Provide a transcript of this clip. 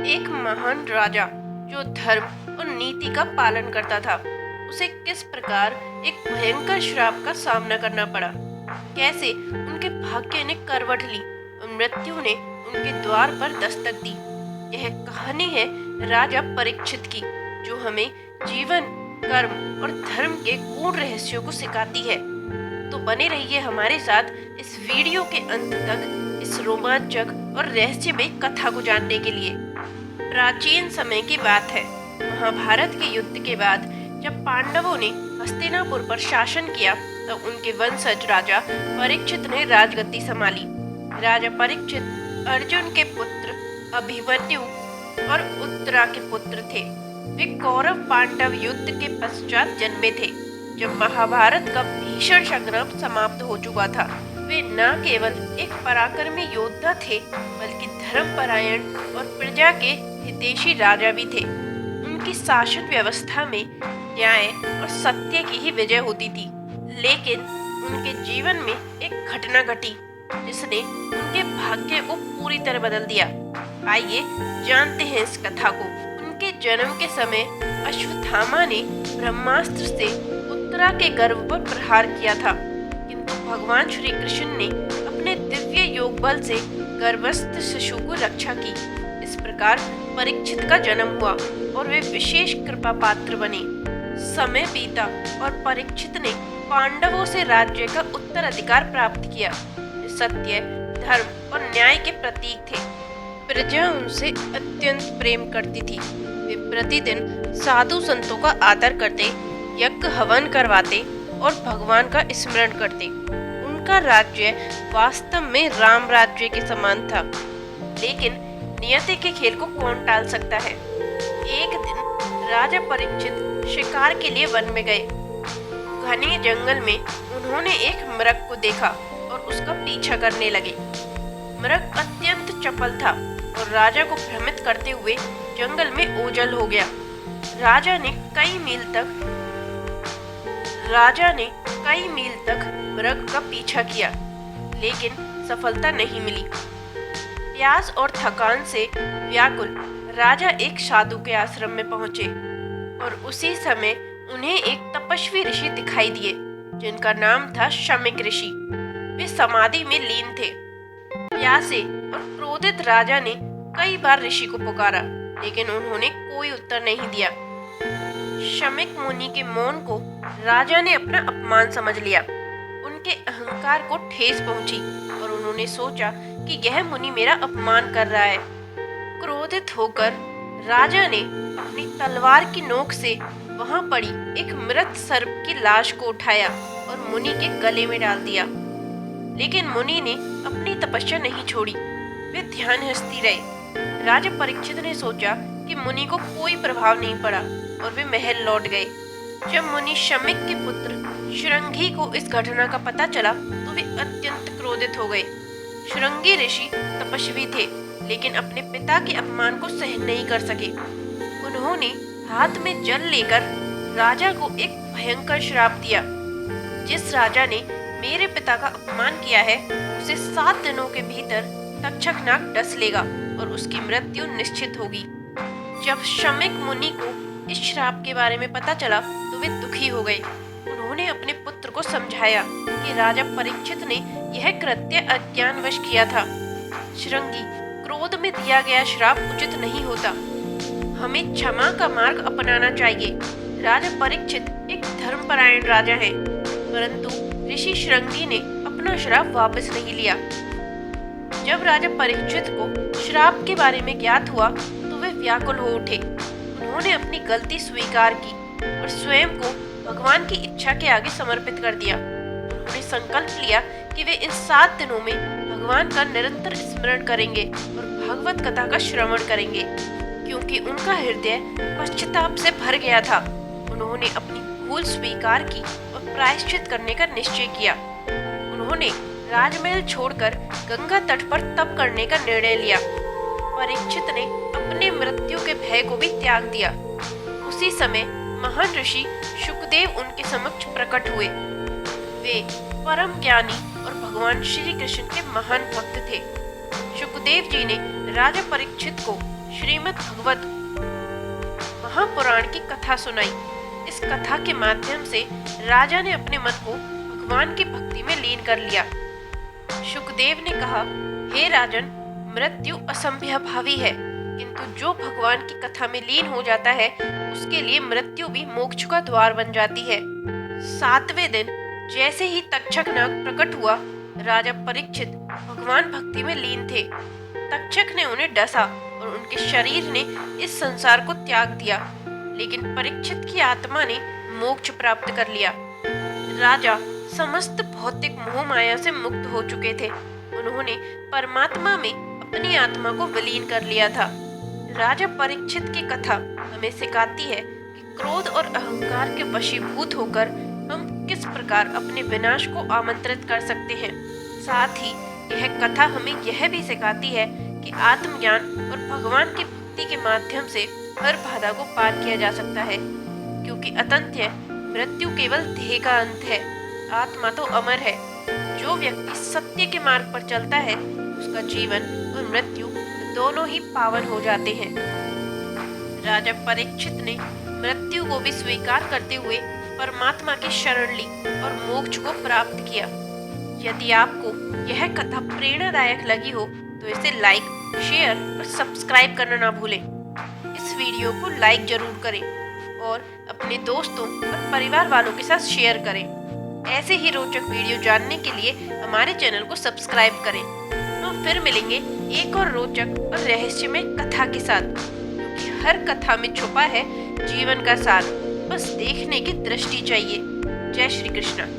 एक महान राजा जो धर्म और नीति का पालन करता था, उसे किस प्रकार एक भयंकर श्राप का सामना करना पड़ा। कैसे उनके भाग्य ने करवट ली और मृत्यु ने उनके द्वार पर दस्तक दी। यह कहानी है राजा परीक्षित की, जो हमें जीवन, कर्म और धर्म के गूढ़ रहस्यों को सिखाती है। तो बने रहिए हमारे साथ इस वीडियो के अंत तक इस रोमांचक और रहस्यमय कथा को जानने के लिए। प्राचीन समय की बात है। महाभारत के युद्ध के बाद जब पांडवों ने हस्तिनापुर पर शासन किया, तब उनके वंशज राजा परीक्षित ने राजगद्दी संभाली। राजा परीक्षित अर्जुन के पुत्र अभिमन्यु और उत्तरा के पुत्र थे। वे कौरव पांडव युद्ध के पश्चात जन्मे थे, जब महाभारत का भीषण संग्राम समाप्त हो चुका था। वे न केवल एक पराक्रमी योद्धा थे, बल्कि धर्मपरायण और प्रजा के हितैषी राजा भी थे। उनकी शासन व्यवस्था में न्याय और सत्य की ही विजय होती थी। लेकिन उनके जीवन में एक घटना घटी, जिसने उनके भाग्य को पूरी तरह बदल दिया। आइए जानते हैं इस कथा को। उनके जन्म के समय अश्वत्थामा ने ब्रह्मास्त्र से उत्तरा के गर्भ पर प्रहार किया था, किंतु भगवान श्री कृष्ण ने अपने दिव्य योग बल से गर्भस्थ शिशु को रक्षा की। इस प्रकार परीक्षित का जन्म हुआ और वे विशेष कृपा पात्र बने। समय बीता और परीक्षित ने पांडवों से राज्य का उत्तराधिकार प्राप्त किया। वे सत्य, धर्म और न्याय के प्रतीक थे। प्रजा उनसे अत्यंत प्रेम करती थी। वे प्रतिदिन साधु संतों का आदर करते, यज्ञ हवन करवाते और भगवान का स्मरण करते। उनका राज्य वास्तव में राम राज्य के समान था। लेकिन नियति के खेल को कौन टाल सकता है। एक दिन राजा परीक्षित शिकार के लिए वन में गए। घने जंगल में उन्होंने एक मृग को देखा और उसका पीछा करने लगे। मृग अत्यंत चपल था और राजा को भ्रमित करते हुए जंगल में ओझल हो गया। राजा ने कई मील तक मृग का पीछा किया, लेकिन सफलता नहीं मिली। प्यास और थकान से व्याकुल राजा एक साधु के आश्रम में पहुंचे और उसी समय उन्हें एक तपस्वी ऋषि दिखाई दिए, जिनका नाम था शमीक ऋषि। वे समाधि में लीन थे। प्यासे और क्रोधित राजा ने कई बार ऋषि को पुकारा, लेकिन उन्होंने कोई उत्तर नहीं दिया। शमीक मुनि के मौन को राजा ने अपना अपमान समझ लिया। उनके अहंकार को ठेस पहुंची और उन्होंने सोचा कि यह मुनि मेरा अपमान कर रहा है। क्रोधित होकर राजा ने अपनी तलवार की नोक से वहां पड़ी एक मृत सर्प की लाश को उठाया और मुनि के गले में डाल दिया। लेकिन मुनि ने अपनी तपस्या नहीं छोड़ी। वे ध्यान हस्ती रहे। राजा परीक्षित ने सोचा कि मुनि को कोई प्रभाव नहीं पड़ा और वे महल लौट गए। जब मुनि शमीक के पुत्र शृंगी को इस घटना का पता चला, तो वे अत्यंत क्रोधित हो गए। शृंगी ऋषि तपस्वी थे, लेकिन अपने पिता के अपमान को सहन नहीं कर सके। उन्होंने हाथ में जल लेकर राजा को एक भयंकर श्राप दिया। जिस राजा ने मेरे पिता का अपमान किया है, उसे 7 दिनों के भीतर तक्षकनाग डस लेगा और उसकी मृत्यु निश्चित होगी। जब शमीक मुनि को इस श्राप के बारे में पता चला, तो वे दुखी हो गए। उन्होंने अपने पुत्र को समझाया कि राजा परीक्षित ने यह कृत्य अज्ञानवश किया था। शृंगी, क्रोध में दिया गया श्राप उचित नहीं होता। हमें क्षमा का मार्ग अपनाना चाहिए। राजा परीक्षित एक धर्मपरायण राजा है, परंतु ऋषि शृंगी ने अपना श्राप वापस नहीं लिया। जब राजा परीक्षित को श्राप के बारे में ज्ञात हुआ, तो वे व्याकुल हो उठे। उन्होंने अपनी गलती स्वीकार की और स्वयं को भगवान की इच्छा के आगे समर्पित कर दिया। उन्होंने संकल्प लिया कि वे इन 7 दिनों में भगवान का निरंतर स्मरण करेंगे और भागवत कथा का श्रवण करेंगे, क्योंकि उनका हृदय पश्चाताप से भर गया था। उन्होंने अपनी भूल स्वीकार की और प्रायश्चित करने का निश्चय किया। उन्होंने राजमहल छोड़कर गंगा तट पर तप करने का निर्णय लिया। परीक्षित ने अपने मृत्यु के भय को भी त्याग दिया। उसी समय महान ऋषि शुकदेव उनके समक्ष प्रकट हुए। वे परम ज्ञानी और भगवान श्री कृष्ण के महान भक्त थे। शुकदेव जी ने राजा परीक्षित को श्रीमद् भगवत महापुराण की कथा सुनाई। इस कथा के माध्यम से राजा ने अपने मन को भगवान की भक्ति में लीन कर लिया। शुकदेव ने कहा, हे राजन, मृत्यु असंभवभावी है, किंतु जो भगवान की कथा में लीन हो जाता है उसके लिए मृत्यु भी मोक्ष का द्वार बन जाती है। 7वें दिन जैसे ही तक्षक नाग प्रकट हुआ, राजा परीक्षित भगवान भक्ति में लीन थे। तक्षक ने उन्हें डसा और उनके शरीर ने इस संसार को त्याग दिया, लेकिन परीक्षित की आत्मा ने मोक्ष प्राप्त कर लिया। राजा समस्त भौतिक मोह माया से मुक्त हो चुके थे। उन्होंने परमात्मा में अपनी आत्मा को विलीन कर लिया था। राजा परीक्षित की कथा हमें सिखाती है कि क्रोध और अहंकार के वशीभूत होकर हम किस प्रकार अपने विनाश को आमंत्रित कर सकते हैं। साथ ही यह कथा हमें यह भी सिखाती है कि आत्मज्ञान और भगवान की भक्ति के माध्यम से हर बाधा को पार किया जा सकता है, क्योंकि अतंत्य मृत्यु केवल देह का अंत है, आत्मा तो अमर है। जो व्यक्ति सत्य के मार्ग पर चलता है उसका जीवन और मृत्यु दोनों ही पावन हो जाते हैं। राजा परीक्षित ने मृत्यु को भी स्वीकार करते हुए परमात्मा की शरण ली और मोक्ष को प्राप्त किया। यदि आपको यह कथा प्रेरणादायक लगी हो तो इसे लाइक, शेयर और सब्सक्राइब करना ना भूलें। इस वीडियो को लाइक जरूर करें और अपने दोस्तों और परिवार वालों के साथ शेयर करें। ऐसे ही रोचक वीडियो जानने के लिए हमारे चैनल को सब्सक्राइब करें। हम फिर मिलेंगे एक और रोचक और रहस्यमय कथा के साथ, क्योंकि हर कथा में छुपा है जीवन का सार, बस देखने की दृष्टि चाहिए। जय श्री कृष्ण।